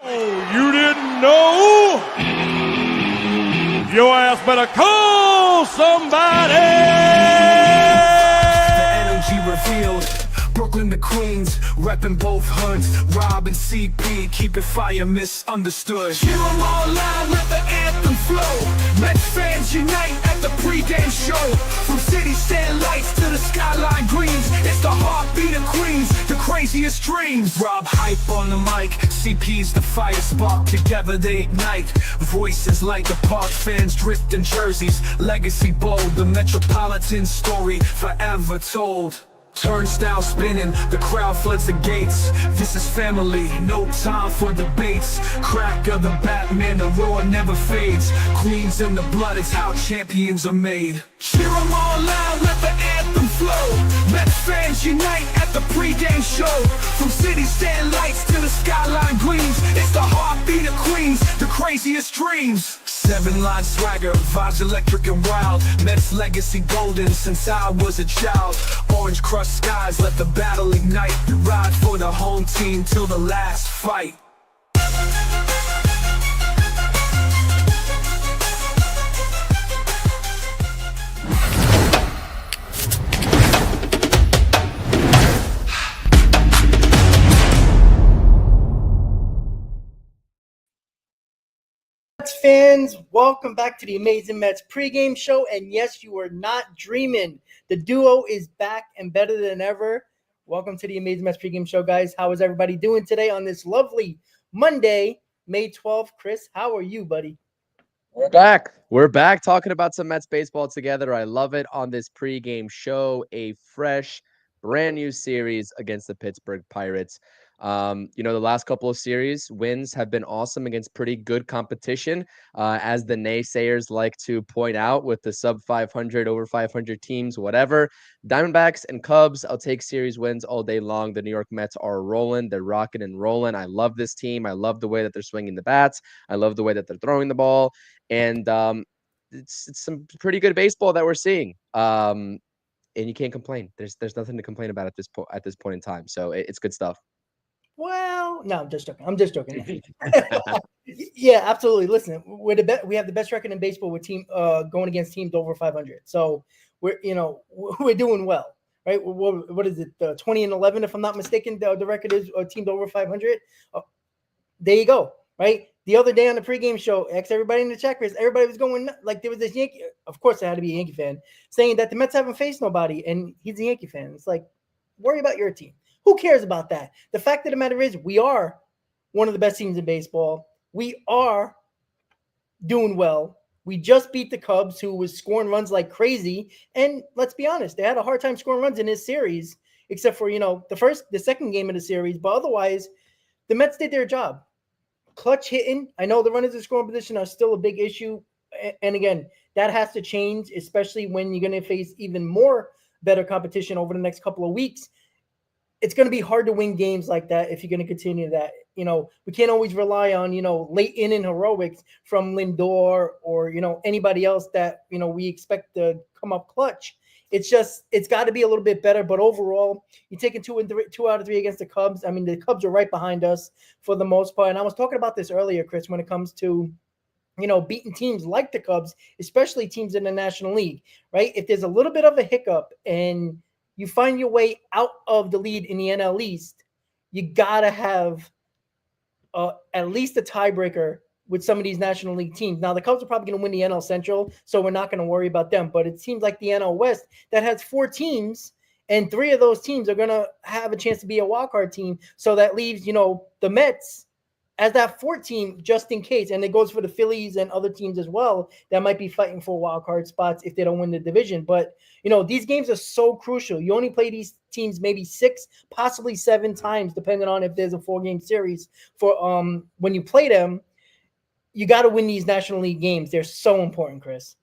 Oh, you didn't know? Your ass better call somebody! The energy revealed. Brooklyn to Queens, reppin' both hoods. Rob and CP, keep it fire misunderstood. Cheer 'em all loud, let the anthem flow. Mets fans unite at the pregame show. From city stand lights to the skyline greens, it's the heartbeat of Queens, the craziest dreams. Rob hype on the mic, CP's the fire spark. Together they ignite, voices like the park. Fans drift in jerseys, legacy bold. The Metropolitan story forever told. Turnstile spinning, the crowd floods the gates. This is family, no time for debates. Crack of the Batman, the roar never fades. Queens in the blood, it's how champions are made. Cheer 'em all loud, let the anthem flow. Mets fans unite at the pregame show. From city stand lights to the skyline gleams, it's the heartbeat of Queens, the craziest dreams. 7-line swagger, vibes electric and wild. Mets legacy golden since I was a child. Orange crushed skies, let the battle ignite. Ride for the home team till the last fight. Mets fans, welcome back to the Amazing Mets pregame show. And yes, you are not dreaming. The duo is back and better than ever. Welcome to the Amazing Mets pregame show, guys. How is everybody doing today on this lovely Monday, May 12th? Chris, how are you, buddy? We're back. We're back talking about some Mets baseball together. I love it on this pregame show. A fresh, brand new series against the Pittsburgh Pirates. The last couple of series wins have been awesome against pretty good competition, as the naysayers like to point out with the sub 500, over 500 teams, whatever. Diamondbacks and Cubs, I'll take series wins all day long. The New York Mets are rolling. They're rocking and rolling. I love this team. I love the way that they're swinging the bats. I love the way that they're throwing the ball. And it's some pretty good baseball that we're seeing. And you can't complain. There's nothing to complain about at this point in time. So it's good stuff. Well, no, I'm just joking. Yeah, absolutely. Listen, we have the best record in baseball with going against teams over 500. So we're doing well, right? What is it? 20-11, if I'm not mistaken. The record is teams over 500. There you go, right? The other day on the pregame show, everybody in the chat, Chris, everybody was going like there was this Yankee. Of course, it had to be a Yankee fan saying that the Mets haven't faced nobody, and he's a Yankee fan. It's like, worry about your team. Who cares about that? The fact of the matter is we are one of the best teams in baseball. We are doing well. We just beat the Cubs, who was scoring runs like crazy. And let's be honest, they had a hard time scoring runs in this series, except for, the second game of the series. But otherwise, the Mets did their job. Clutch hitting. I know the runners in scoring position are still a big issue. And again, that has to change, especially when you're going to face even more better competition over the next couple of weeks. It's going to be hard to win games like that if you're going to continue that. We can't always rely on, late inning heroics from Lindor or, anybody else that, we expect to come up clutch. It's got to be a little bit better. But overall, you're taking 2 out of 3 against the Cubs. I mean, the Cubs are right behind us for the most part. And I was talking about this earlier, Chris, when it comes to, beating teams like the Cubs, especially teams in the National League, right? If there's a little bit of a hiccup and you find your way out of the lead in the NL East, you got to have at least a tiebreaker with some of these National League teams. Now, the Cubs are probably going to win the NL Central, so we're not going to worry about them. But it seems like the NL West that has 4 teams, and 3 of those teams are going to have a chance to be a wildcard team. So that leaves, the Mets as that 4th team just in case. And it goes for the Phillies and other teams as well that might be fighting for wildcard spots if they don't win the division. But, these games are so crucial. You only play these teams maybe 6, possibly 7 times, depending on if there's a 4-game series. For when you play them, you got to win these National League games. They're so important, Chris.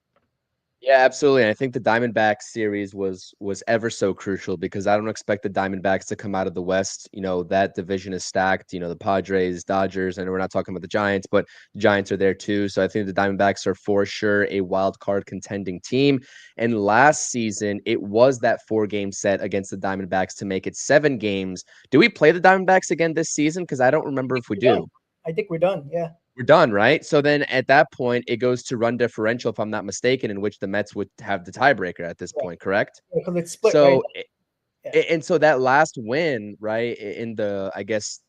Yeah, absolutely. And I think the Diamondbacks series was ever so crucial because I don't expect the Diamondbacks to come out of the West. That division is stacked. The Padres, Dodgers, and we're not talking about the Giants, but the Giants are there too. So I think the Diamondbacks are for sure a wild card contending team. And last season, it was that 4-game set against the Diamondbacks to make it 7 games. Do we play the Diamondbacks again this season? Because I don't remember if we do. I think we're done. Yeah. We're done, right? So then at that point, it goes to run differential, if I'm not mistaken, in which the Mets would have the tiebreaker at this point, correct? Because it's split, right? So Yeah. and so that last win, right, in the, I guess,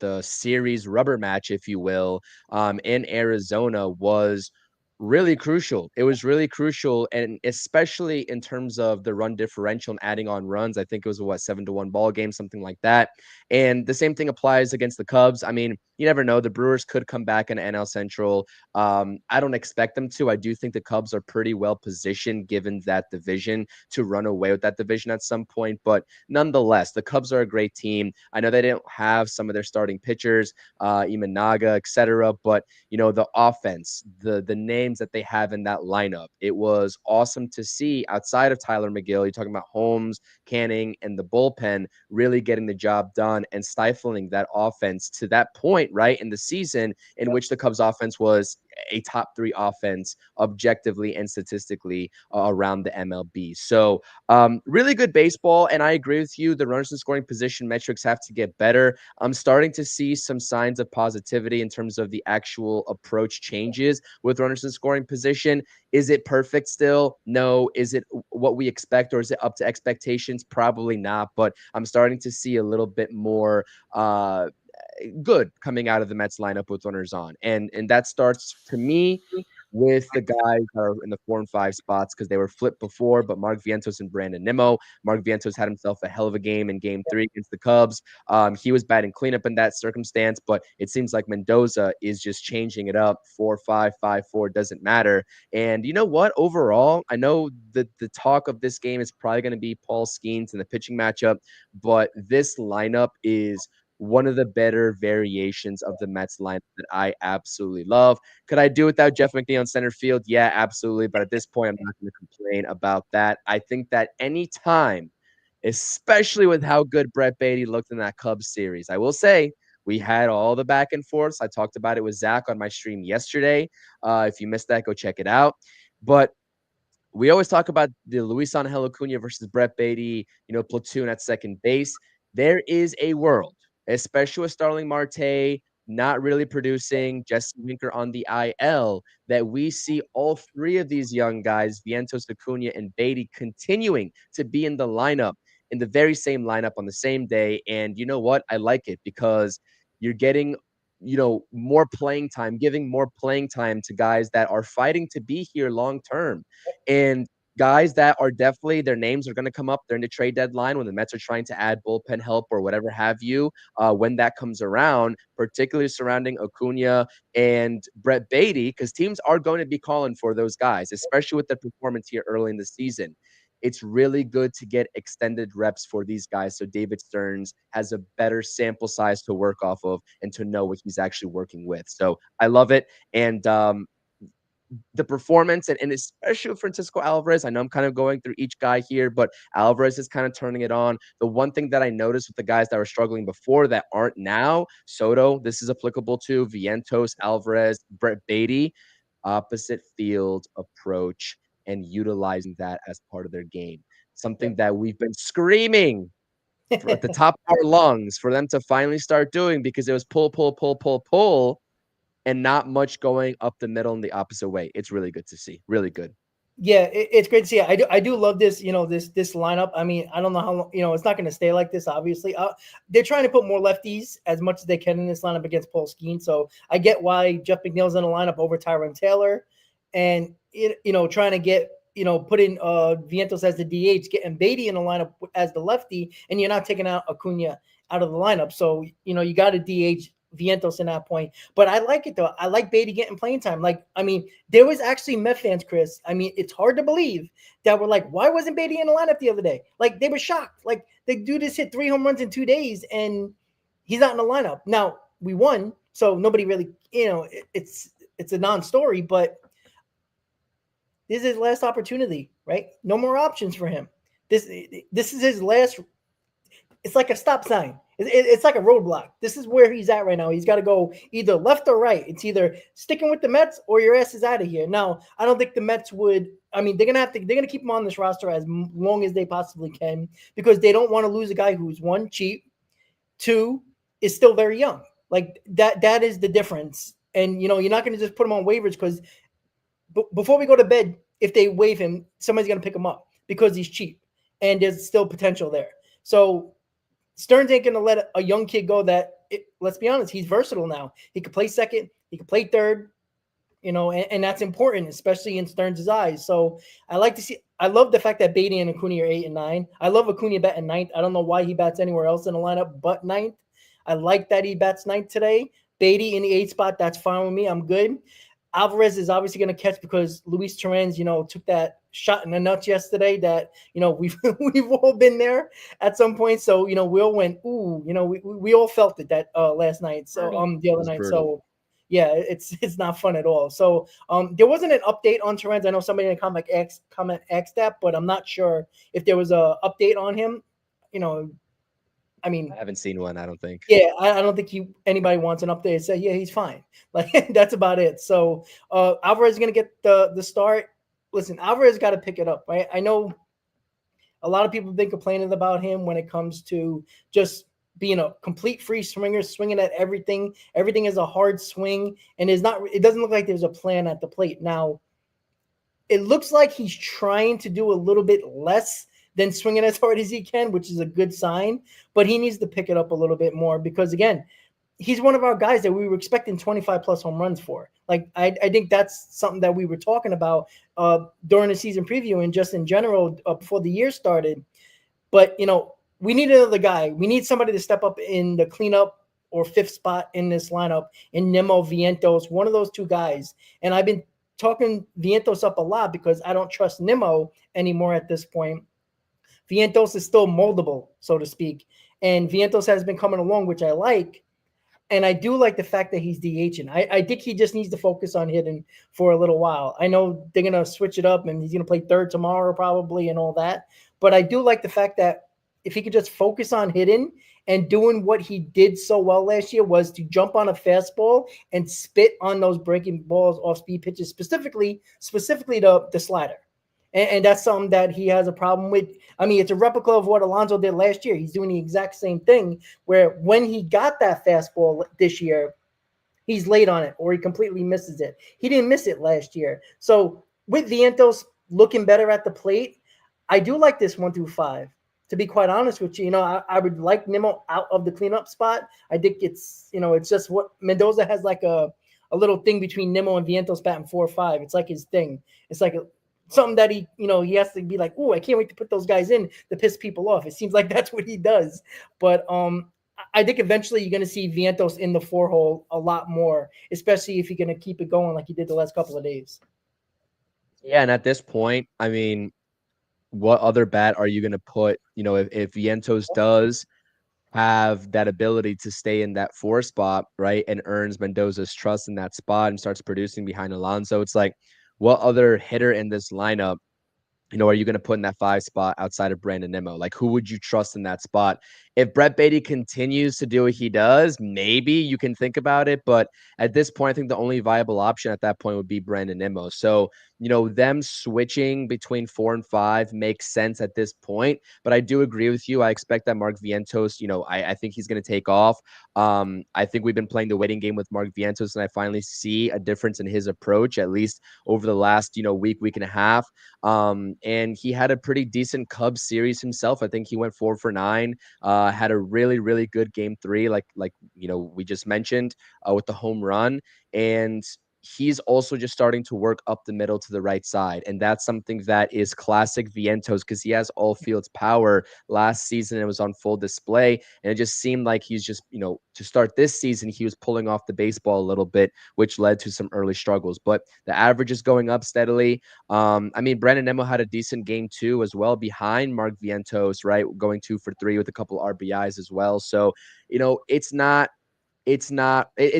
the series rubber match, if you will, in Arizona was really crucial. It was really crucial, and especially in terms of the run differential and adding on runs. I think it was a 7-1 ball game, something like that. And the same thing applies against the Cubs. I mean, you never know. The Brewers could come back in NL Central. I don't expect them to. I do think the Cubs are pretty well positioned given that division to run away with that division at some point. But nonetheless, the Cubs are a great team. I know they didn't have some of their starting pitchers, Imanaga, etc. But the offense, the names that they have in that lineup, it was awesome to see. Outside of Tyler McGill, you're talking about Holmes, Canning, and the bullpen really getting the job done and stifling that offense to that point, right, in the season in which the Cubs offense was a top 3 offense objectively and statistically around the MLB. So really good baseball. And I agree with you. The runners in scoring position metrics have to get better. I'm starting to see some signs of positivity in terms of the actual approach changes with runners in scoring position. Is it perfect still? No. Is it what we expect, or is it up to expectations? Probably not. But I'm starting to see a little bit more good coming out of the Mets lineup with runners on. And that starts to me with the guys that are in the 4 and 5 spots because they were flipped before, but Mark Vientos and Brandon Nimmo. Mark Vientos had himself a hell of a game in game 3 against the Cubs. He was batting cleanup in that circumstance, but it seems like Mendoza is just changing it up. 4-5, 5-4, doesn't matter. And you know what? Overall, I know that the talk of this game is probably going to be Paul Skeens in the pitching matchup, but this lineup is one of the better variations of the Mets lineup that I absolutely love. Could I do without Jeff McNeil in center field? Yeah, absolutely. But at this point, I'm not going to complain about that. I think that any time, especially with how good Brett Beatty looked in that Cubs series, I will say we had all the back and forths. I talked about it with Zach on my stream yesterday. If you missed that, go check it out. But we always talk about the Luis Angel Acuna versus Brett Beatty, platoon at second base. There is a world, especially with Starling Marte not really producing, Jesse Winker on the IL, that we see all 3 of these young guys, Vientos, Acuna, and Beatty, continuing to be in the lineup, in the very same lineup on the same day. And you know what? I like it because you're getting more playing time, giving more playing time to guys that are fighting to be here long term. And guys that are definitely, their names are going to come up during the trade deadline when the Mets are trying to add bullpen help or whatever have you, when that comes around, particularly surrounding Acuna and Brett Beatty, because teams are going to be calling for those guys, especially with their performance here early in the season. It's really good to get extended reps for these guys so David Stearns has a better sample size to work off of and to know what he's actually working with. So I love it. And the performance and especially Francisco Alvarez. I know I'm kind of going through each guy here, but Alvarez is kind of turning it on. The one thing that I noticed with the guys that were struggling before that aren't now, Soto, this is applicable to Vientos, Alvarez, Brett Beatty, opposite field approach and utilizing that as part of their game. Something that we've been screaming at the top of our lungs for them to finally start doing because it was pull, pull, pull, pull, pull, and not much going up the middle in the opposite way. It's really good to see. Really good. Yeah, it's great to see. I do love this, this lineup. I mean, I don't know how long, it's not going to stay like this, obviously. They're trying to put more lefties as much as they can in this lineup against Paul Skeens. So I get why Jeff McNeil's in the lineup over Tyrone Taylor, and trying to get put in Vientos as the DH, getting Beatty in the lineup as the lefty, and you're not taking out Acuna out of the lineup. So you got to DH Vientos in that point. But I like it though. I like Beatty getting playing time. There was actually Met fans, Chris. It's hard to believe that were like, why wasn't Beatty in the lineup the other day? Like, they were shocked. Like, the dude just hit 3 home runs in 2 days and he's not in the lineup. Now, we won, so nobody really, it's a non-story, but this is his last opportunity, right? No more options for him. This is his last. It's like a stop sign. It's like a roadblock. This is where he's at right now. He's got to go either left or right. It's either sticking with the Mets or your ass is out of here. Now, I don't think the Mets would. They're gonna keep him on this roster as long as they possibly can because they don't want to lose a guy who's 1, cheap, 2, is still very young. Like that is the difference. And you're not going to just put him on waivers because before we go to bed, if they waive him, somebody's going to pick him up because he's cheap and there's still potential there. So Stearns ain't going to let a young kid go let's be honest, he's versatile now. He could play second, he could play third, and that's important, especially in Stearns' eyes. So I love the fact that Beatty and Acuna are 8 and 9. I love Acuna batting ninth. I don't know why he bats anywhere else in the lineup but ninth. I like that he bats ninth today. Beatty in the 8 spot, that's fine with me. I'm good. Alvarez is obviously going to catch because Luis Torrens, took that shot in the nuts yesterday that, we've all been there at some point. So, we all went, ooh, we all felt it that last night. So, the other night. Brutal. So, yeah, it's not fun at all. So, there wasn't an update on Torrens. I know somebody in the comment asked that, but I'm not sure if there was a update on him. I mean, I haven't seen one, I don't think. yeah, I don't think anybody wants an update and say, yeah, he's fine. Like that's about it. So Alvarez is gonna get the start. Listen, Alvarez got to pick it up, right? I know a lot of people have been complaining about him when it comes to just being a complete free swinger, swinging at everything. Everything is a hard swing, and it doesn't look like there's a plan at the plate. Now, it looks like he's trying to do a little bit less than swinging as hard as he can, which is a good sign, but he needs to pick it up a little bit more because, again, he's one of our guys that we were expecting 25 plus home runs for. Like, I think that's something that we were talking about during the season preview and just in general before the year started. But, we need another guy. We need somebody to step up in the cleanup or fifth spot in this lineup in Nimmo, Vientos, one of those two guys. And I've been talking Vientos up a lot because I don't trust Nimmo anymore at this point. Vientos is still moldable, so to speak. And Vientos has been coming along, which I like. And I do like the fact that he's DHing. I think he just needs to focus on hitting for a little while. I know they're going to switch it up and he's going to play third tomorrow probably and all that. But I do like the fact that if he could just focus on hitting and doing what he did so well last year was to jump on a fastball and spit on those breaking balls off speed pitches, specifically the slider. And that's something that he has a problem with. I mean, it's a replica of what Alonso did last year. He's doing the exact same thing where when he got that fastball this year, he's late on it or he completely misses it. He didn't miss it last year. So with Vientos looking better at the plate, I do like this 1 through 5. To be quite honest with you, I would like Nimmo out of the cleanup spot. I think it's just what Mendoza has like a little thing between Nimmo and Vientos batting 4 or 5. It's like his thing. It's like something that he has to be like, oh, I can't wait to put those guys in to piss people off. It seems like that's what he does. But I think eventually you're going to see Vientos in the 4 hole a lot more, especially if you're going to keep it going like he did the last couple of days. Yeah, and at this point, I mean, what other bat are you going to put? If Vientos does have that ability to stay in that 4 spot, right, and earns Mendoza's trust in that spot and starts producing behind Alonso, it's like, what other hitter in this lineup, are you going to put in that 5 spot outside of Brandon Nimmo? Like, who would you trust in that spot? If Brett Beatty continues to do what he does, maybe you can think about it. But at this point, I think the only viable option at that point would be Brandon Nimmo. So, them switching between 4 and 5 makes sense at this point. But I do agree with you. I expect that Mark Vientos, I think he's going to take off. I think we've been playing the waiting game with Mark Vientos, and I finally see a difference in his approach, at least over the last, week and a half. And he had a pretty decent Cubs series himself. I think he went 4 for 9, had a really, really good game 3, like we just mentioned, with the home run. And he's also just starting to work up the middle to the right side. And that's something that is classic Vientos because he has all fields power. Last season, it was on full display. And it just seemed like he's just, to start this season, he was pulling off the baseball a little bit, which led to some early struggles. But the average is going up steadily. I mean, Brandon Nimmo had a decent game too as well behind Mark Vientos, right? Going 2 for 3 with a couple RBIs as well. So, it's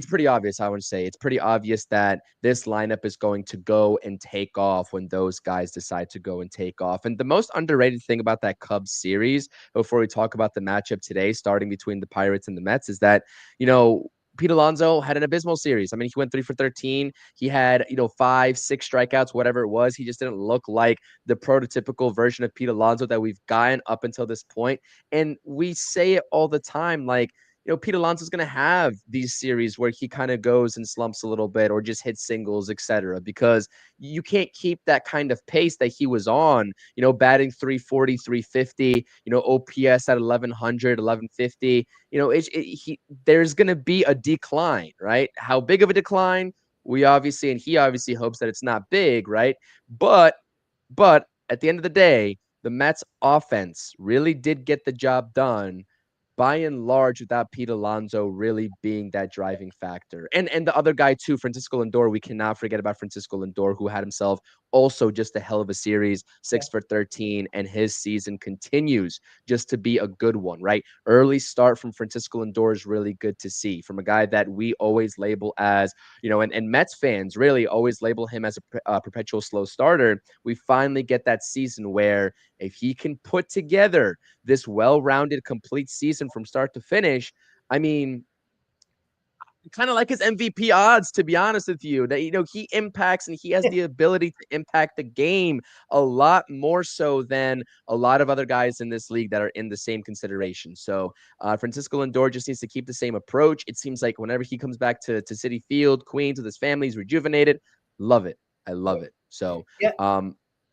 pretty obvious, I would say. It's pretty obvious that this lineup is going to go and take off when those guys decide to go and take off. And the most underrated thing about that Cubs series, before we talk about the matchup today, starting between the Pirates and the Mets, is that, Pete Alonso had an abysmal series. I mean, he went 3 for 13. He had, 5, 6 strikeouts, whatever it was. He just didn't look like the prototypical version of Pete Alonso that we've gotten up until this point. And we say it all the time, like, Pete Alonso's going to have these series where he kind of goes and slumps a little bit or just hits singles, etc. Because you can't keep that kind of pace that he was on, batting 340, 350, OPS at 1100, 1150. There's going to be a decline, right? How big of a decline? He obviously hopes that it's not big, right? But at the end of the day, the Mets offense really did get the job done by and large without Pete Alonso really being that driving factor. And the other guy too, Francisco Lindor, we cannot forget about Francisco Lindor, who had himself also just a hell of a series, 6 for 13, and his season continues just to be a good one, right? Early start from Francisco Lindor is really good to see from a guy that we always label as, and Mets fans really always label him as a perpetual slow starter. We finally get that season where if he can put together this well-rounded, complete season from start to finish, I mean, kind of like his MVP odds, to be honest with you, that, he impacts and he has the ability to impact the game a lot more so than a lot of other guys in this league that are in the same consideration. So Francisco Lindor just needs to keep the same approach. It seems like whenever he comes back to Citi Field, Queens, with his family, he's rejuvenated. Love it. I love it. So,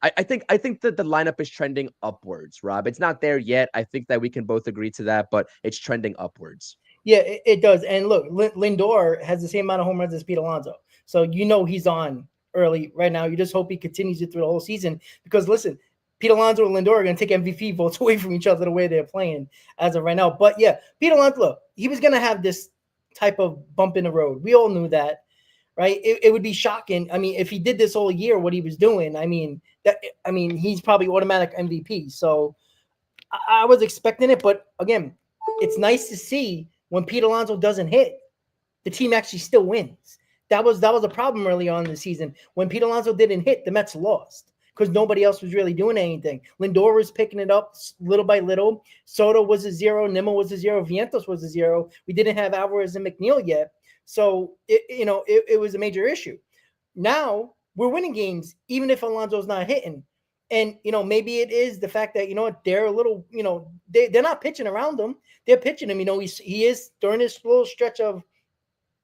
I think that the lineup is trending upwards, Rob. It's not there yet. I think that we can both agree to that, but it's trending upwards. Yeah, it does. And look, Lindor has the same amount of home runs as Pete Alonso. So he's on early right now. You just hope he continues it through the whole season. Because listen, Pete Alonso and Lindor are going to take MVP votes away from each other the way they're playing as of right now. But yeah, Pete Alonso, look, he was going to have this type of bump in the road. We all knew that, right? It would be shocking. I mean, if he did this whole year, what he was doing, he's probably automatic MVP. So I was expecting it. But again, it's nice to see when Pete Alonso doesn't hit, the team actually still wins. That was a problem early on in the season. When Pete Alonso didn't hit, the Mets lost because nobody else was really doing anything. Lindor was picking it up little by little. Soto was a 0. Nimmo was a 0. Vientos was a 0. We didn't have Alvarez and McNeil yet. So, it was a major issue. Now we're winning games, even if Alonso's not hitting. And, maybe it is the fact that, they're a little, they're not pitching around him. They're pitching him. He is during this little stretch of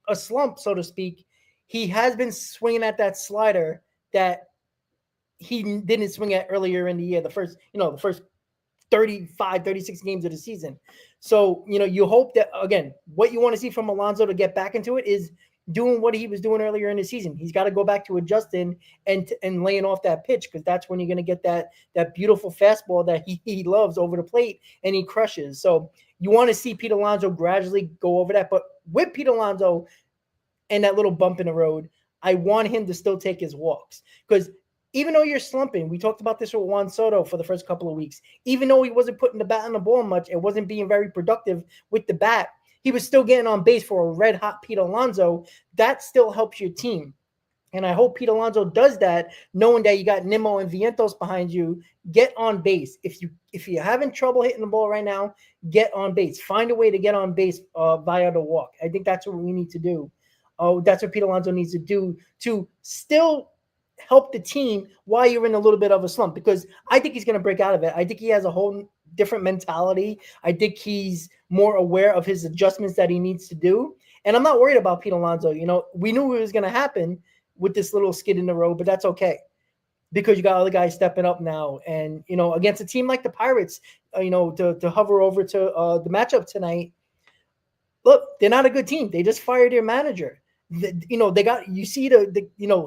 a slump, so to speak. He has been swinging at that slider that he didn't swing at earlier in the year, the first 35, 36 games of the season. So, you hope that, again, what you want to see from Alonso to get back into it is doing what he was doing earlier in the season. He's got to go back to adjusting and laying off that pitch, because that's when you're going to get that beautiful fastball that he loves over the plate and he crushes. So you want to see Pete Alonso gradually go over that. But with Pete Alonso and that little bump in the road, I want him to still take his walks, because even though you're slumping, we talked about this with Juan Soto for the first couple of weeks, even though he wasn't putting the bat on the ball much, it wasn't being very productive with the bat, he was still getting on base for a red-hot Pete Alonso. That still helps your team. And I hope Pete Alonso does that, knowing that you got Nimmo and Vientos behind you. Get on base. If you're having trouble hitting the ball right now, get on base. Find a way to get on base via the walk. I think that's what we need to do. That's what Pete Alonso needs to do to still help the team while you're in a little bit of a slump, because I think he's going to break out of it. I think he has a whole different mentality. I think he's more aware of his adjustments that he needs to do. And I'm not worried about Pete Alonso. We knew it was going to happen with this little skid in the road, but that's okay, because you got other guys stepping up now. And, against a team like the Pirates, to hover over to the matchup tonight, look, they're not a good team. They just fired their manager. They got,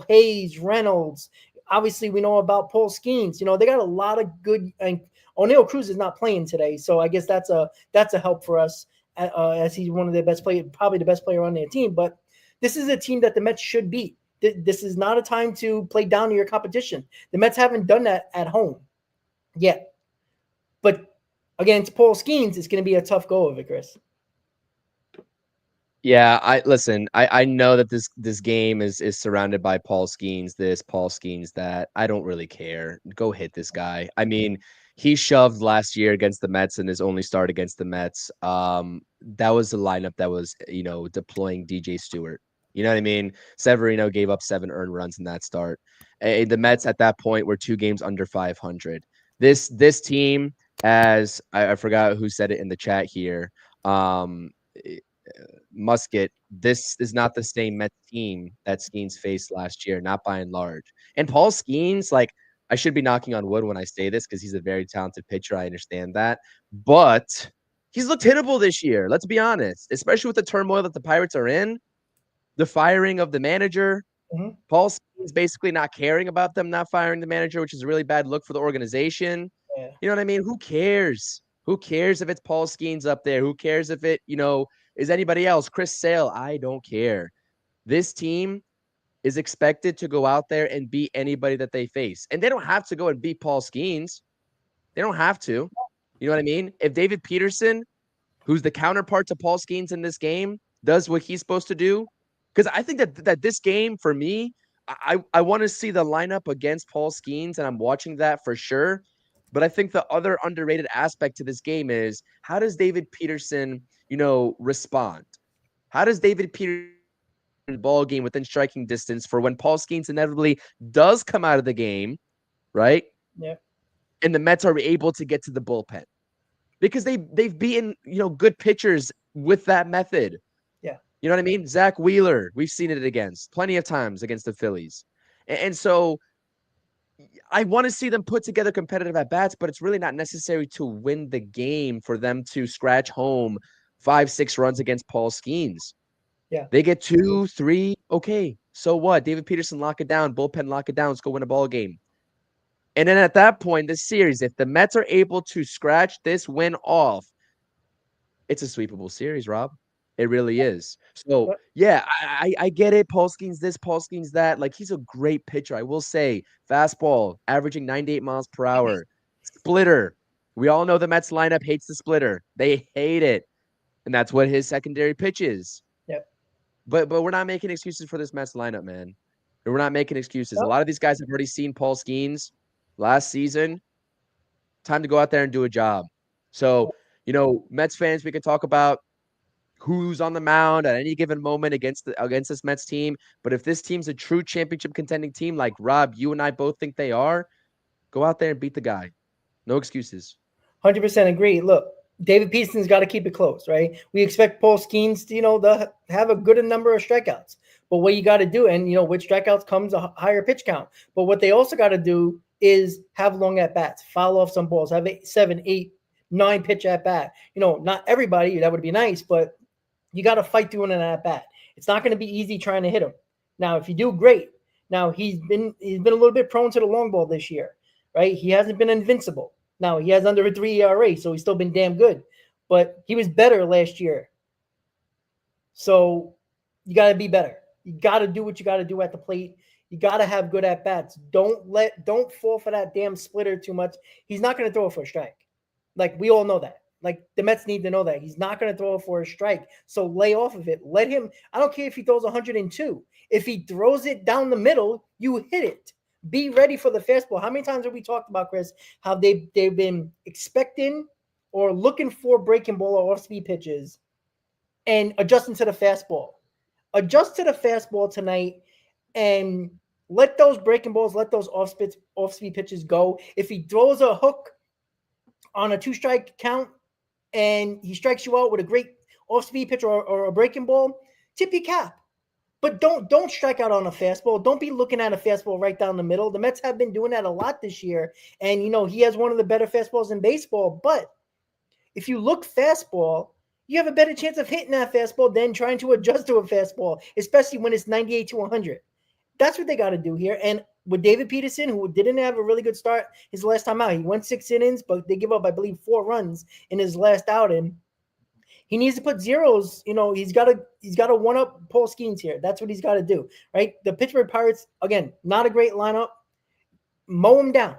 Hayes, Reynolds. Obviously, we know about Paul Skeens. They got a lot of good. And O'Neal Cruz is not playing today, so I guess that's a help for us, as he's one of their best players, probably the best player on their team. But this is a team that the Mets should beat. This is not a time to play down to your competition. The Mets haven't done that at home yet. But against Paul Skeens, it's going to be a tough go of it, Chris. Yeah, I know that this game is surrounded by Paul Skeens this, Paul Skeens that. I don't really care. Go hit this guy. I mean, he shoved last year against the Mets in his only start against the Mets. That was the lineup that was, deploying DJ Stewart. You know what I mean? Severino gave up 7 earned runs in that start. The Mets at that point were 2 games under 500. This team, as I forgot who said it in the chat here, musket, this is not the same Mets team that Skeens faced last year, not by and large. And Paul Skeens, like, I should be knocking on wood when I say this because he's a very talented pitcher. I understand that. But he's looked hittable this year. Let's be honest, especially with the turmoil that the Pirates are in, the firing of the manager, Paul Skeens basically not caring about them not firing the manager, which is a really bad look for the organization. Yeah. You know what I mean? Who cares? Who cares if it's Paul Skeens up there? Who cares if it, is anybody else? Chris Sale? I don't care. This team is expected to go out there and beat anybody that they face. And they don't have to go and beat Paul Skeens. They don't have to. You know what I mean? If David Peterson, who's the counterpart to Paul Skeens in this game, does what he's supposed to do, because I think that this game, for me, I want to see the lineup against Paul Skeens, and I'm watching that for sure. But I think the other underrated aspect to this game is, how does David Peterson, respond? How does David Peterson ball game within striking distance for when Paul Skeens inevitably does come out of the game, right? Yeah. And the Mets are able to get to the bullpen because they've beaten, good pitchers with that method. Yeah. You know what I mean? Zach Wheeler, we've seen it against plenty of times against the Phillies. And so I want to see them put together competitive at-bats, but it's really not necessary to win the game for them to scratch home 5-6 runs against Paul Skeens. Yeah. They get 2, 3. Okay. So what? David Peterson, lock it down. Bullpen, lock it down. Let's go win a ball game. And then at that point, this series, if the Mets are able to scratch this win off, it's a sweepable series, Rob. It really is. So, yeah, I get it. Paul Skeens this, Paul Skeens that. Like, he's a great pitcher. I will say, fastball, averaging 98 miles per hour. Splitter. We all know the Mets lineup hates the splitter. They hate it. And that's what his secondary pitch is. Yep. But we're not making excuses for this Mets lineup, man. We're not making excuses. A lot of these guys have already seen Paul Skeens last season. Time to go out there and do a job. So, Mets fans, we can talk about who's on the mound at any given moment against this Mets team. But if this team's a true championship contending team, like Rob, you and I both think they are, go out there and beat the guy. No excuses. 100% agree. Look, David Peterson's got to keep it close, right? We expect Paul Skeens to, to have a good number of strikeouts. But what you got to do, and, with strikeouts comes a higher pitch count. But what they also got to do is have long at-bats, foul off some balls, have 7, 8, 9 pitch at-bat. Not everybody, that would be nice, but you got to fight doing an at-bat. It's not going to be easy trying to hit him. Now, if you do, great. Now, he's been a little bit prone to the long ball this year, right? He hasn't been invincible. Now, he has under a 3 ERA, so he's still been damn good. But he was better last year. So you got to be better. You got to do what you got to do at the plate. You got to have good at-bats. Don't fall for that damn splitter too much. He's not going to throw it for a strike. Like, we all know that. Like, the Mets need to know that. He's not going to throw it for a strike. So lay off of it. Let him – I don't care if he throws 102. If he throws it down the middle, you hit it. Be ready for the fastball. How many times have we talked about, Chris, how they've been expecting or looking for breaking ball or off-speed pitches and adjusting to the fastball? Adjust to the fastball tonight and let those breaking balls, let those off-speed pitches go. If he throws a hook on a 2-strike count and he strikes you out with a great off-speed pitch or a breaking ball, tip your cap. But don't strike out on a fastball. Don't be looking at a fastball right down the middle. The Mets have been doing that a lot this year. And, he has one of the better fastballs in baseball. But if you look fastball, you have a better chance of hitting that fastball than trying to adjust to a fastball, especially when it's 98 to 100. That's what they got to do here. And with David Peterson, who didn't have a really good start his last time out, he went 6 innings, but they give up, I believe, 4 runs in his last outing. He needs to put zeros. He's got to one up Paul Skeens here. That's what he's got to do, right? The Pittsburgh Pirates, again, not a great lineup. Mow them down,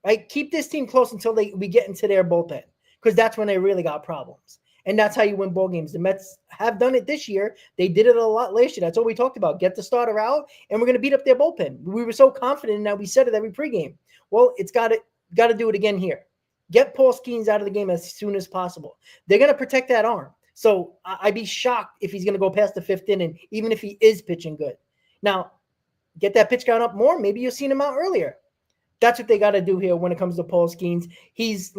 right? Keep this team close until we get into their bullpen, because that's when they really got problems. And that's how you win ball games. The Mets have done it this year. They did it a lot last year. That's what we talked about. Get the starter out, and we're going to beat up their bullpen. We were so confident in that we said it every pregame. Well, it's got to do it again here. Get Paul Skeens out of the game as soon as possible. They're going to protect that arm. So I'd be shocked if he's going to go past the 5th inning, even if he is pitching good. Now, get that pitch count up more. Maybe you've seen him out earlier. That's what they got to do here when it comes to Paul Skeens. He's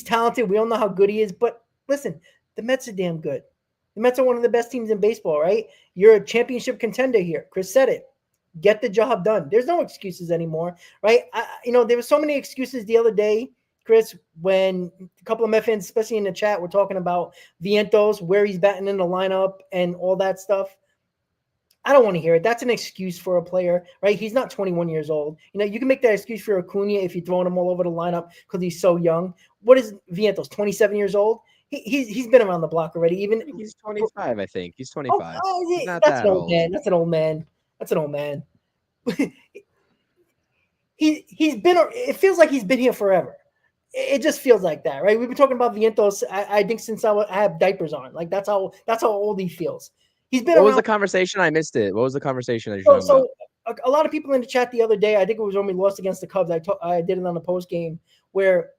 talented. We all know how good he is. But listen, the Mets are damn good. The Mets are one of the best teams in baseball, right? You're a championship contender here. Chris said it. Get the job done. There's no excuses anymore, right? There were so many excuses the other day, Chris, when a couple of Met fans, especially in the chat, were talking about Vientos, where he's batting in the lineup and all that stuff. I don't want to hear it. That's an excuse for a player, right? He's not 21 years old. You can make that excuse for Acuna if you're throwing him all over the lineup because he's so young. What is Vientos, 27 years old? He's been around the block already. Even He's 25, I think. He's oh, 25. yeah, He's not that's an that old old. man. That's an old man. That's an old man. He's been. It feels like he's been here forever. It just feels like that, right? We've been talking about Vientos. I think since I have diapers on, like that's how old he feels. He's been What was around. the conversation? I missed it. What was the conversation that you're talking So about? a lot of people in the chat the other day, I think it was when we lost against the Cubs. I did it on the post game where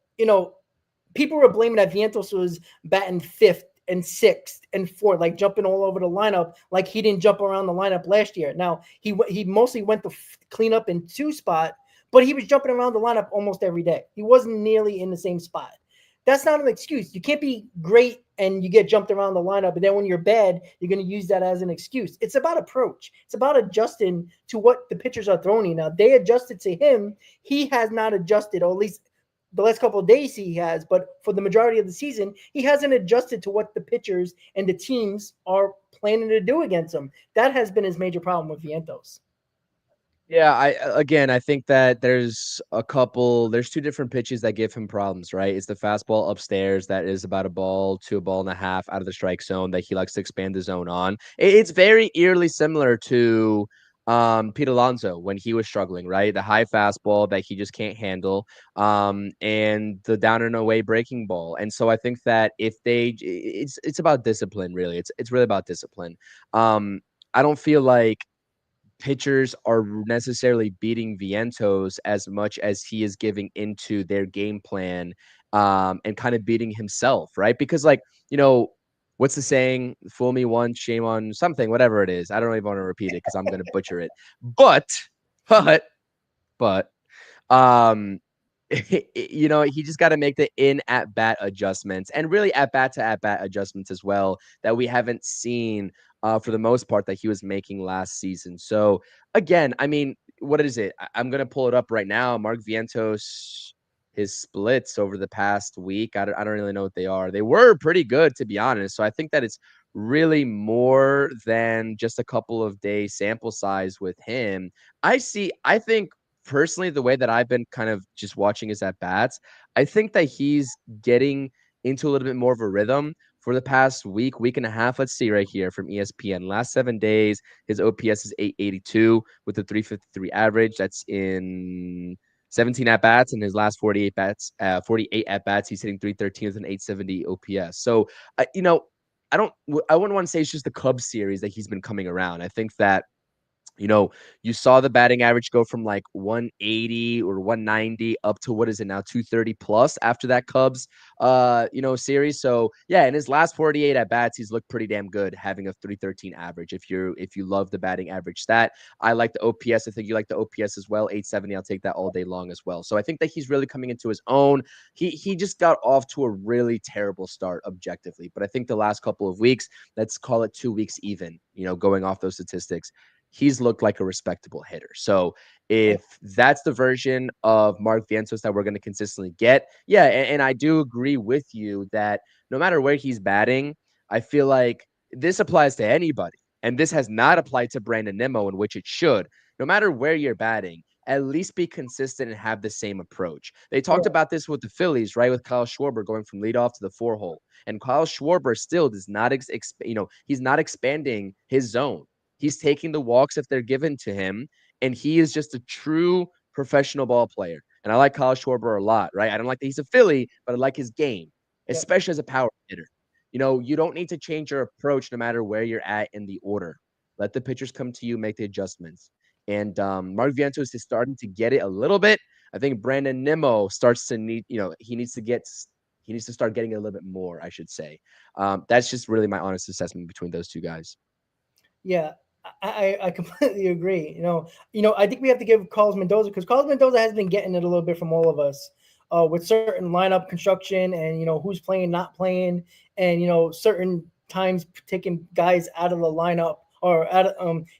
people were blaming that Vientos was batting fifth and sixth and fourth, like jumping all over the lineup, like he didn't jump around the lineup last year. Now he mostly went to clean up in 2 spot, but he was jumping around the lineup almost every day. He wasn't nearly in the same spot. That's not an excuse. You can't be great and you get jumped around the lineup, and then when you're bad, you're going to use that as an excuse. It's about approach. It's about adjusting to what the pitchers are throwing you. Now, they adjusted to him. He has not adjusted, or at least the last couple of days he has, but for the majority of the season, he hasn't adjusted to what the pitchers and the teams are planning to do against him. That has been his major problem with Vientos. Yeah, I think that there's 2 different pitches that give him problems, right? It's the fastball upstairs that is about a ball to a ball and a half out of the strike zone that he likes to expand the zone on. It's very eerily similar to Pete Alonso when he was struggling, right? The high fastball that he just can't handle, and the down and away breaking ball. And so I think that it's about discipline, really. It's really about discipline. I don't feel like pitchers are necessarily beating Vientos as much as he is giving into their game plan, and kind of beating himself, right? Because, like, what's the saying? Fool me once, shame on something, whatever it is. I don't even want to repeat it because I'm going to butcher it. But, but, um, he just got to make the in at bat adjustments and really at bat to at bat adjustments as well that we haven't seen for the most part that he was making last season. So again, I mean, what is it? I'm going to pull it up right now. Mark Vientos, his splits over the past week, I don't really know what they are. They were pretty good, to be honest. So I think that it's really more than just a couple of days sample size with him. I think personally, the way that I've been kind of just watching his at bats, I think that he's getting into a little bit more of a rhythm for the past week and a half. Let's see right here from ESPN. Last 7 days, his OPS is 882 with a 353 average. That's in 17 at bats, and his last 48 at bats, he's hitting 313 with an 870 OPS. So, I wouldn't want to say it's just the Cubs series that he's been coming around. I think that you saw the batting average go from like 180 or 190 up to what is it now, 230 plus after that Cubs, series. So yeah, in his last 48 at bats, he's looked pretty damn good, having a 313 average. If you love the batting average stat, I like the OPS. I think you like the OPS as well. 870. I'll take that all day long as well. So I think that he's really coming into his own. He just got off to a really terrible start objectively, but I think the last couple of weeks, let's call it 2 weeks even, going off those statistics, he's looked like a respectable hitter. So if that's the version of Mark Vientos that we're going to consistently get, yeah, and I do agree with you that no matter where he's batting, I feel like this applies to anybody. And this has not applied to Brandon Nimmo, in which it should. No matter where you're batting, at least be consistent and have the same approach. They talked about this with the Phillies, right? With Kyle Schwarber going from leadoff to the 4-hole. And Kyle Schwarber still does not, he's not expanding his zone. He's taking the walks if they're given to him, and he is just a true professional ball player. And I like Kyle Schwarber a lot, right? I don't like that he's a Philly, but I like his game, especially as a power hitter. You don't need to change your approach no matter where you're at in the order. Let the pitchers come to you, make the adjustments. And Mark Vientos is starting to get it a little bit. I think Brandon Nimmo starts to need, he needs to start getting it a little bit more, I should say. That's just really my honest assessment between those two guys. Yeah, I completely agree. I think we have to give Carlos Mendoza, because Carlos Mendoza has been getting it a little bit from all of us with certain lineup construction and, who's playing, not playing, and, certain times taking guys out of the lineup or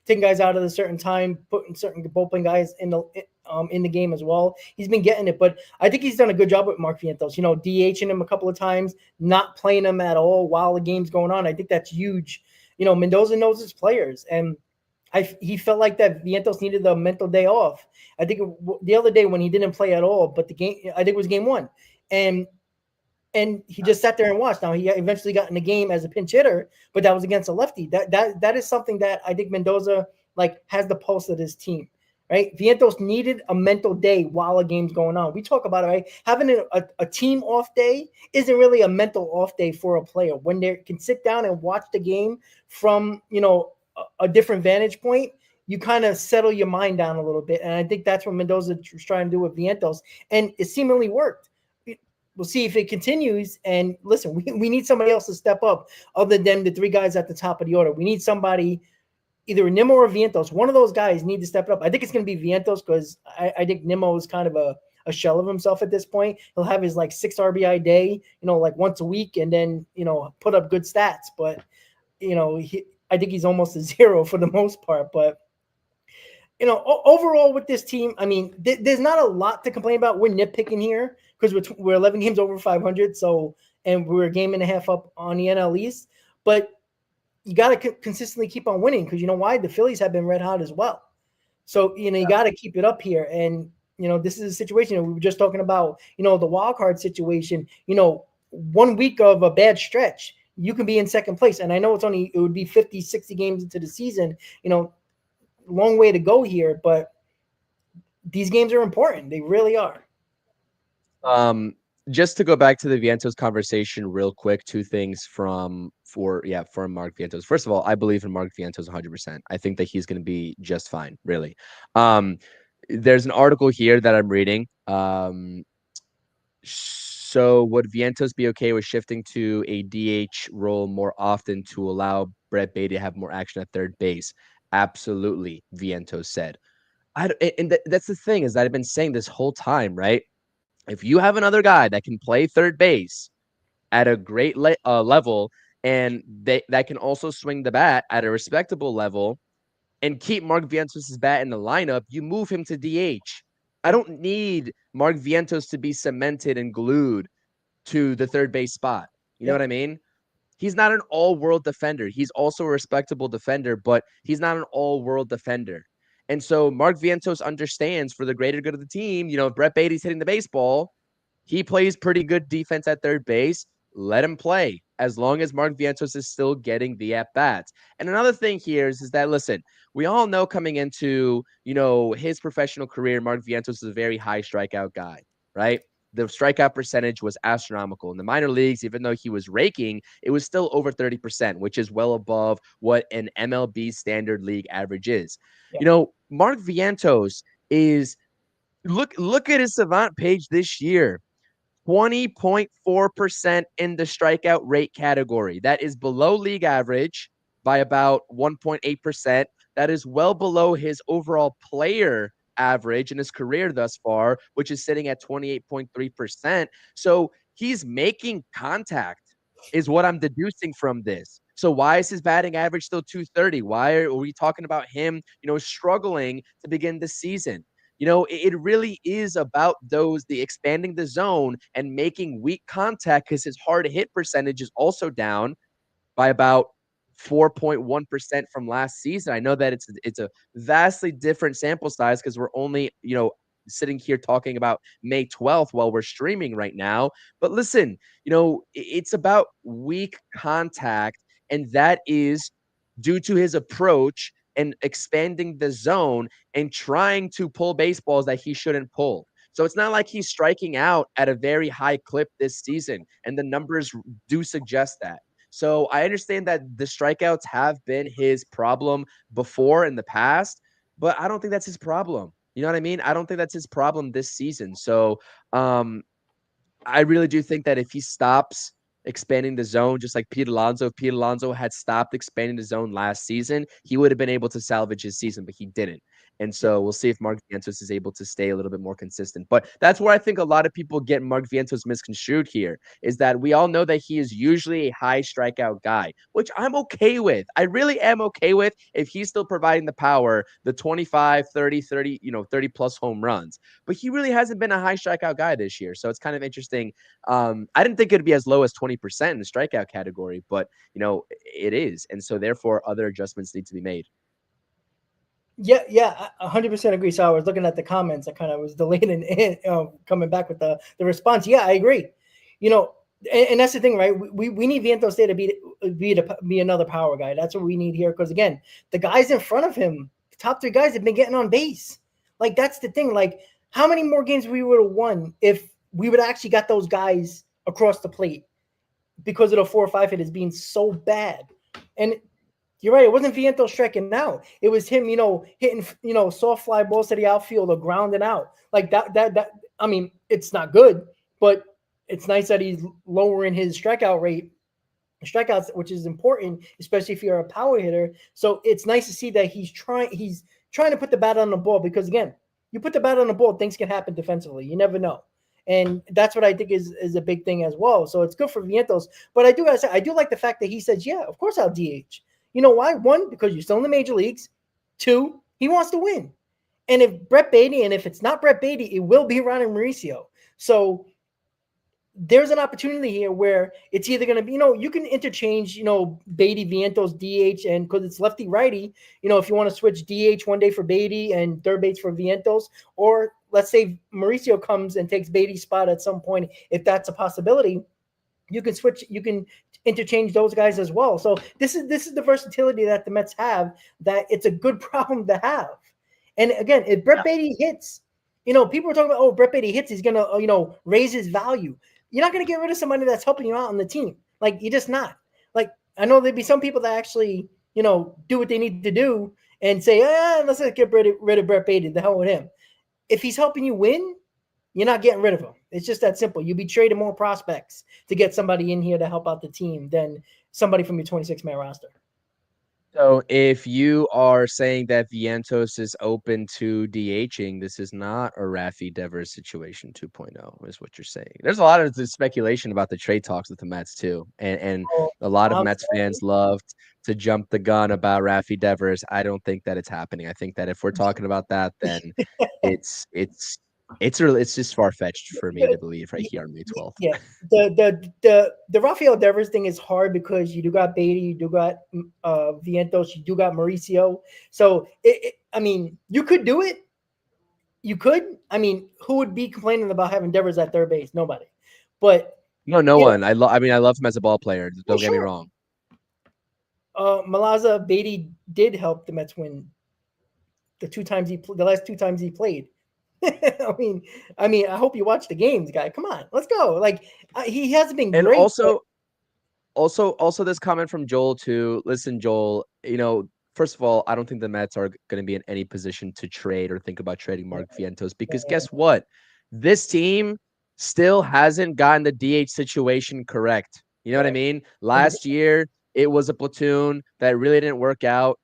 taking guys out of the certain time, putting certain bullpen guys in the game as well. He's been getting it, but I think he's done a good job with Mark Vientos. DHing him a couple of times, not playing him at all while the game's going on. I think that's huge. Mendoza knows his players, and he felt like that Vientos needed the mental day off. I think the other day when he didn't play at all, but the game, I think it was game 1, and he just sat there and watched. Now he eventually got in the game as a pinch hitter, but that was against a lefty. That is something that I think Mendoza has the pulse of his team, right? Vientos needed a mental day while a game's going on. We talk about it, right? Having a team off day isn't really a mental off day for a player when they can sit down and watch the game from a different vantage point. You kind of settle your mind down a little bit, and I think that's what Mendoza was trying to do with Vientos, and it seemingly worked. We'll see if it continues. And listen, we need somebody else to step up other than the 3 guys at the top of the order. We need somebody, either Nimmo or Vientos. One of those guys need to step up. I think it's going to be Vientos because I think Nimmo is kind of a shell of himself at this point. He'll have his 6 RBI day, once a week, and then, put up good stats. But, I think he's almost a 0 for the most part. But, overall with this team, I mean, there's not a lot to complain about. We're nitpicking here because we're 11 games over 500. So, and we're a game and a half up on the NL East. But you got to consistently keep on winning because you know why? The Phillies have been red hot as well. So, you got to keep it up here. And, this is a situation we were just talking about, the wild card situation. 1 week of a bad stretch, you can be in second place. And I know it would be 50, 60 games into the season, long way to go here, but these games are important. They really are. Just to go back to the Vientos conversation real quick, 2 things from Mark Vientos. First of all, I believe in Mark Vientos 100%. I think that he's going to be just fine, really. There's an article here that I'm reading. So would Vientos be okay with shifting to a DH role more often to allow Brett Baty to have more action at third base? Absolutely, Vientos said. That's the thing is that I've been saying this whole time, right? If you have another guy that can play third base at a great level and that can also swing the bat at a respectable level and keep Mark Vientos' bat in the lineup, you move him to DH. I don't need Mark Vientos to be cemented and glued to the third base spot. You know what I mean? He's not an all-world defender. He's also a respectable defender, but he's not an all-world defender. And so Mark Vientos understands for the greater good of the team, if Brett Baty's hitting the baseball, he plays pretty good defense at third base. Let him play as long as Mark Vientos is still getting the at-bats. And another thing here is that, listen, we all know coming into, his professional career, Mark Vientos is a very high strikeout guy, right? The strikeout percentage was astronomical. In the minor leagues, even though he was raking, it was still over 30%, which is well above what an MLB standard league average is. Yeah. Mark Vientos is look at his Savant page this year. 20.4% in the strikeout rate category. That is below league average by about 1.8%. That is well below his overall player average in his career thus far, which is sitting at 28.3%. So he's making contact is what I'm deducing from this. So why is his batting average still 230? Why are we talking about him, struggling to begin the season? It really is about the expanding the zone and making weak contact because his hard hit percentage is also down by about 4.1% from last season. I know that it's a vastly different sample size because we're only, sitting here talking about May 12th while we're streaming right now. But listen, it's about weak contact, and that is due to his approach and expanding the zone and trying to pull baseballs that he shouldn't pull. So it's not like he's striking out at a very high clip this season, and the numbers do suggest that. So I understand that the strikeouts have been his problem before in the past, but I don't think that's his problem. You know what I mean? I don't think that's his problem this season. So I really do think that if he stops expanding the zone, just like Pete Alonso, if Pete Alonso had stopped expanding the zone last season, he would have been able to salvage his season, but he didn't. And Yeah. so we'll see if Mark Vientos is able to stay a little bit more consistent. But that's where I think a lot of people get Mark Vientos misconstrued here, is that we all know that he is usually a high strikeout guy, which I'm okay with. I really am okay with if he's still providing the power, the 25, 30, 30, 30 plus home runs. But he really hasn't been a high strikeout guy this year. So it's kind of interesting. I didn't think it'd be as low as 20% in the strikeout category, but it is. And so therefore other adjustments need to be made. Yeah, yeah, 100% agree. So I was looking at the comments. I kind of was delayed in coming back with the response. Yeah, I agree. You know, and that's the thing, right? We need Vientos there to be another power guy. That's what we need here. Because again, the guys in front of him, the top three guys, have been getting on base. Like that's the thing. Like how many more games we would have won if we would actually got those guys across the plate because of the 4 or 5 hitters being so bad. And you're right. It wasn't Vientos striking out. It was him, hitting, soft fly balls to the outfield or grounding out like that. I mean, it's not good, but it's nice that he's lowering his strikeouts, which is important, especially if you're a power hitter. So it's nice to see that he's trying to put the bat on the ball because again, you put the bat on the ball, things can happen defensively. You never know. And that's what I think is a big thing as well. So it's good for Vientos. But I do gotta say, I do like the fact that he says, yeah, of course I'll DH. You know why? One, because you're still in the major leagues. Two, he wants to win. And if it's not Brett Beatty, it will be Ronnie Mauricio. So there's an opportunity here where it's either going to be, you can interchange, Beatty, Vientos, DH, and because it's lefty righty, if you want to switch DH one day for Beatty and third base for Vientos, or let's say Mauricio comes and takes Beatty's spot at some point, if that's a possibility, you can interchange those guys as well. So this is the versatility that the Mets have, that it's a good problem to have. And again, if Brett Beatty hits, people are talking about, oh, Brett Beatty hits, he's going to, raise his value. You're not going to get rid of somebody that's helping you out on the team. Like, you're just not. Like, I know there'd be some people that actually, do what they need to do and say, let's just get rid of Brett Beatty. The hell with him. If he's helping you win, you're not getting rid of him. It's just that simple. You'll be trading more prospects to get somebody in here to help out the team than somebody from your 26-man roster. So if you are saying that Vientos is open to DHing, this is not a Rafi Devers situation 2.0, is what you're saying. There's a lot of speculation about the trade talks with the Mets too. And a lot of Mets fans loved to jump the gun about Rafi Devers. I don't think that it's happening. I think that if we're talking about that, then it's just far-fetched for me to believe right here on May 12th. Yeah, the Rafael Devers thing is hard because you do got Beatty, you do got Vientos, you do got Mauricio. So I mean, you could do it. You could. I mean, who would be complaining about having Devers at third base? Nobody. But no one. I love him as a ball player. Don't get me wrong. Malaza Beatty did help the Mets win the last 2 times he played. I mean, I hope you watch the games, guy. Come on, let's go. Like he hasn't been and great. Also this comment from Joel too. Listen, Joel, first of all, I don't think the Mets are going to be in any position to trade or think about trading Mark Vientos because guess what? This team still hasn't gotten the DH situation correct. You know what I mean? Last year, it was a platoon that really didn't work out.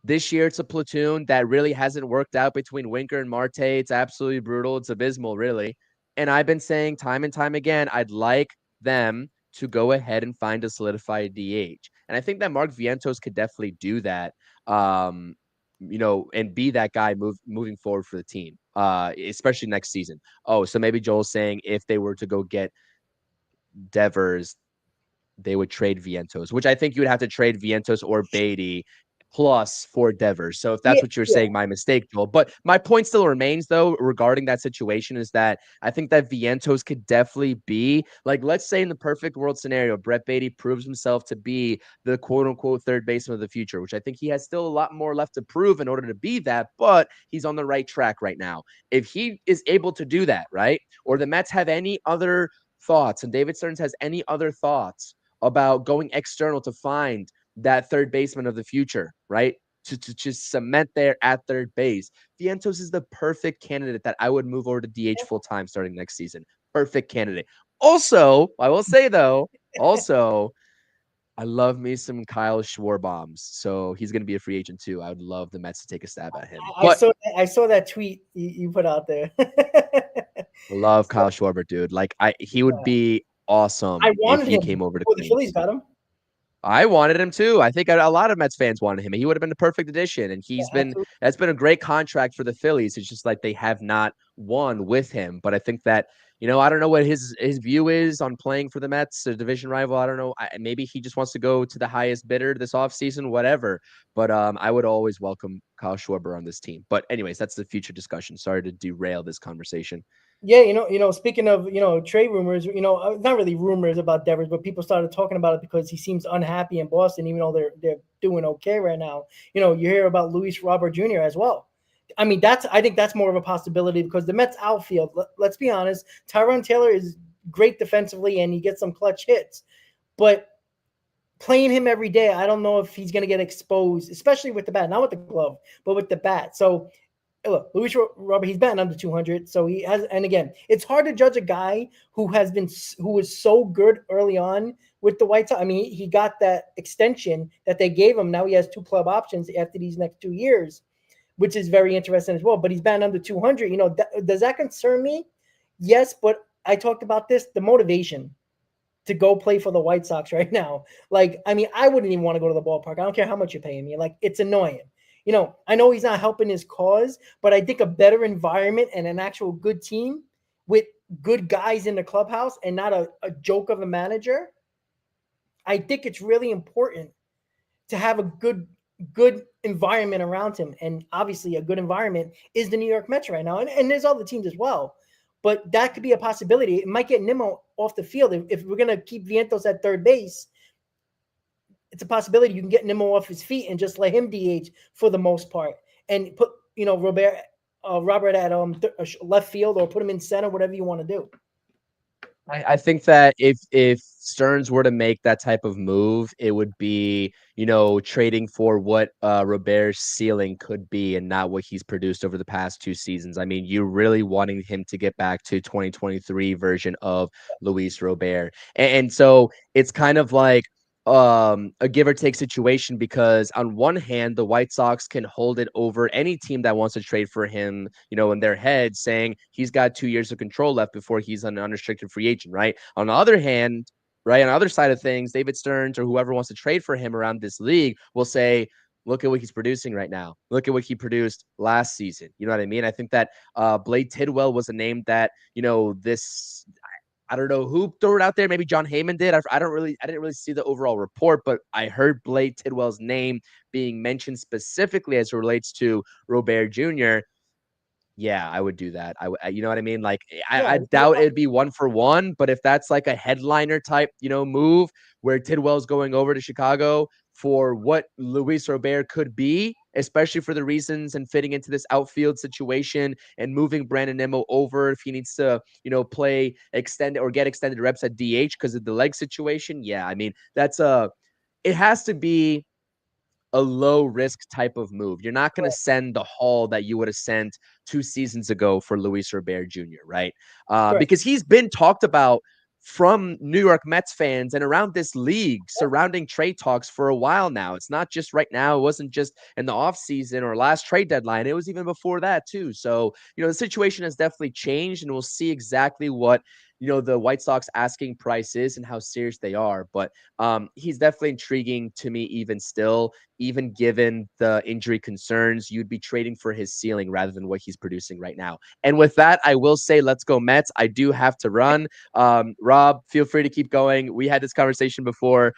This year, it's a platoon that really hasn't worked out between Winker and Marte. It's absolutely brutal. It's abysmal, really. And I've been saying time and time again, I'd like them to go ahead and find a solidified DH. And I think that Mark Vientos could definitely do that, and be that guy moving forward for the team, especially next season. Oh, so maybe Joel's saying if they were to go get Devers, they would trade Vientos, which I think you would have to trade Vientos or Beatty plus for Devers. So if that's what you're saying, my mistake, Joel. But my point still remains, though, regarding that situation is that I think that Vientos could definitely be, like, let's say in the perfect world scenario, Brett Beatty proves himself to be the quote-unquote third baseman of the future, which I think he has still a lot more left to prove in order to be that, but he's on the right track right now. If he is able to do that, right, or the Mets have any other thoughts, and David Stearns has any other thoughts about going external to find that third baseman of the future, right? To just cement there at third base. Vientos is the perfect candidate that I would move over to DH full time starting next season. Perfect candidate. Also, I will say though, I love me some Kyle Schwarbombs. So he's going to be a free agent too. I would love the Mets to take a stab at him. I But saw I saw that tweet you put out there. I love So, Kyle Schwarber, dude. Like he would yeah. be I awesome if wanted he him. came over to Oh, the Phillies Queens. got him. I wanted him too. I think a lot of Mets fans wanted him. He would have been the perfect addition, and Yeah, absolutely. that's been a great contract for the Phillies. It's just like they have not won with him. But I think that I don't know what his view is on playing for the Mets, a division rival. I don't know. Maybe he just wants to go to the highest bidder this offseason, whatever. But I would always welcome Kyle Schwarber on this team. But anyways, that's the future discussion. Sorry to derail this conversation. Yeah, speaking of, trade rumors, not really rumors about Devers, but people started talking about it because he seems unhappy in Boston, even though they're doing okay right now. You hear about Luis Robert Jr. as well. I mean, I think that's more of a possibility because the Mets outfield, let's be honest, Tyrone Taylor is great defensively and he gets some clutch hits, but playing him every day, I don't know if he's going to get exposed, especially with the bat, not with the glove, but with the bat. So look, Luis Robert, he's batting under 200, so he has. And again, it's hard to judge a guy who was so good early on with the White Sox. I mean, he got that extension that they gave him. Now he has two club options after these next 2 years, which is very interesting as well. But he's batting under 200. Does that concern me? Yes, but I talked about this. The motivation to go play for the White Sox right now. Like, I mean, I wouldn't even want to go to the ballpark. I don't care how much you're paying me. Like, it's annoying. I know he's not helping his cause, but I think a better environment and an actual good team with good guys in the clubhouse and not a joke of a manager, I think it's really important to have a good environment around him. And obviously a good environment is the New York Mets right now. And there's other teams as well. But that could be a possibility. It might get Nimmo off the field. If we're going to keep Vientos at third base, it's a possibility you can get Nimmo off his feet and just let him DH for the most part and put, Robert at left field or put him in center, whatever you want to do. I think that if Stearns were to make that type of move, it would be, trading for what Robert's ceiling could be and not what he's produced over the past 2 seasons. I mean, you're really wanting him to get back to 2023 version of Luis Robert. And so it's kind of like a give or take situation because on one hand the White Sox can hold it over any team that wants to trade for him, in their head saying he's got 2 years of control left before he's an unrestricted free agent, right? On the other hand, right, on the other side of things, David Stearns or whoever wants to trade for him around this league will say, look at what he's producing right now. Look at what he produced last season. You know what I mean? I think that Blade Tidwell was a name that, this I don't know who threw it out there. Maybe John Heyman did. I didn't really see the overall report, but I heard Blade Tidwell's name being mentioned specifically as it relates to Robert Jr. Yeah, I would do that. You know what I mean? Like, Yeah, I doubt it'd be one for one, but if that's like a headliner type, move where Tidwell's going over to Chicago for what Luis Robert could be, especially for the reasons and fitting into this outfield situation and moving Brandon Nimmo over if he needs to, play extended or get extended reps at DH because of the leg situation. Yeah, I mean, it has to be a low risk type of move. You're not going to send the haul that you would have sent 2 seasons ago for Luis Robert Jr., right? correct. Because he's been talked about from New York Mets fans and around this league surrounding trade talks for a while now. It's not just right now. It wasn't just in the offseason or last trade deadline. It was even before that too. So, the situation has definitely changed and we'll see exactly what, the White Sox asking price is and how serious they are. But he's definitely intriguing to me even still, even given the injury concerns. You'd be trading for his ceiling rather than what he's producing right now. And with that, I will say, let's go Mets. I do have to run. Rob, feel free to keep going. We had this conversation before.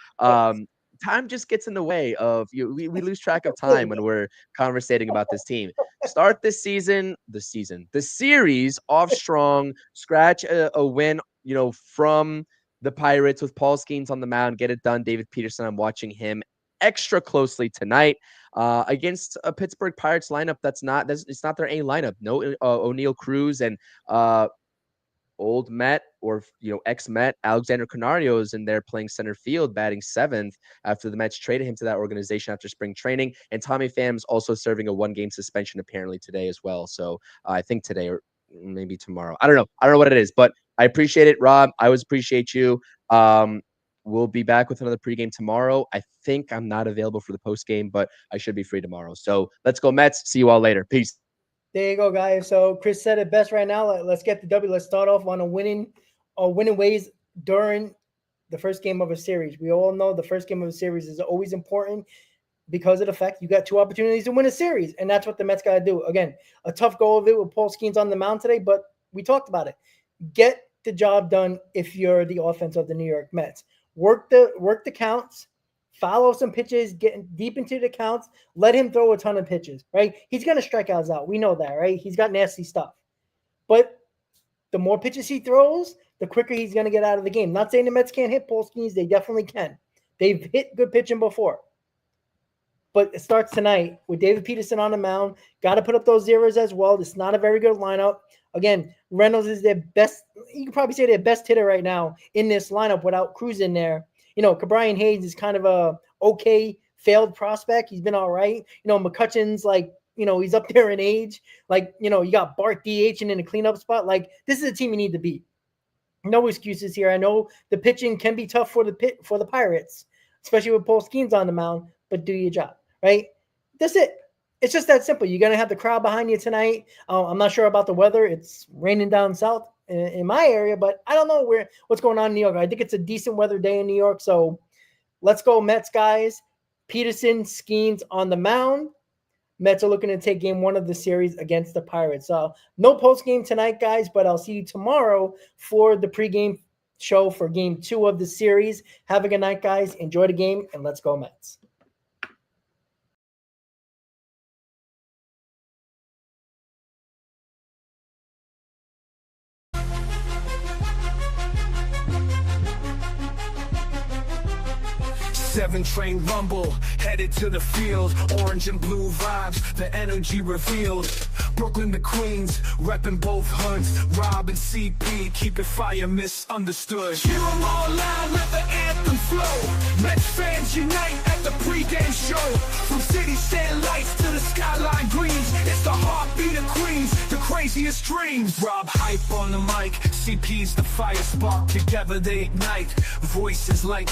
Time just gets in the way of you. We lose track of time when we're conversating about this team. Start the series off strong, scratch a win, from the Pirates with Paul Skeens on the mound, get it done. David Peterson, I'm watching him extra closely tonight against a Pittsburgh Pirates lineup it's not their A lineup. No O'Neal Cruz and old Met or ex-Met Alexander Canario is in there playing center field, batting seventh after the Mets traded him to that organization after spring training. And Tommy Pham's also serving a 1-game suspension apparently today as well. So I think today or maybe tomorrow. I don't know what it is, but I appreciate it, Rob. I always appreciate you. we'll be back with another pregame tomorrow. I think I'm not available for the postgame, but I should be free tomorrow. So let's go Mets. See you all later. Peace. There you go, guys. So Chris said it best right now. Let's get the W. Let's start off on a winning ways during the first game of a series. We all know the first game of a series is always important because of the fact you got 2 opportunities to win a series, and that's what the Mets got to do. Again, a tough goal of it with Paul Skeens on the mound today, but we talked about it. Get the job done if you're the offense of the New York Mets. Work the counts, follow some pitches, get deep into the counts, let him throw a ton of pitches, right? He's going to strikeouts out. We know that, right? He's got nasty stuff. But the more pitches he throws, the quicker he's going to get out of the game. Not saying the Mets can't hit Paul Skeens. They definitely can. They've hit good pitching before. But it starts tonight with David Peterson on the mound. Got to put up those zeros as well. It's not a very good lineup. Again, Reynolds is their best. You can probably say their best hitter right now in this lineup without Cruz in there. Cabrian Hayes is kind of a okay failed prospect. He's been all right. McCutcheon's like, he's up there in age. Like, you got Bart DH in a cleanup spot. Like, this is a team you need to beat. No excuses here. I know the pitching can be tough for the Pirates, especially with Paul Skeens on the mound, but do your job. Right? That's it. It's just that simple. You're going to have the crowd behind you tonight. I'm not sure about the weather. It's raining down south in my area, but I don't know what's going on in New York. I think it's a decent weather day in New York. So let's go Mets, guys. Peterson, Skeens on the mound. Mets are looking to take game 1 of the series against the Pirates. No post game tonight, guys, but I'll see you tomorrow for the pregame show for game 2 of the series. Have a good night, guys. Enjoy the game, and let's go Mets. Seven train rumble, headed to the field. Orange and blue vibes, the energy revealed. Brooklyn to Queens, repping both hoods. Rob and CP, keep it fire, misunderstood. Hear 'em all loud, let the anthem flow. Mets fans unite at the pregame show. From city satellites to the skyline greens, it's the heartbeat of Queens, the craziest dreams. Rob hype on the mic, CP's the fire spark. Together they ignite, voices like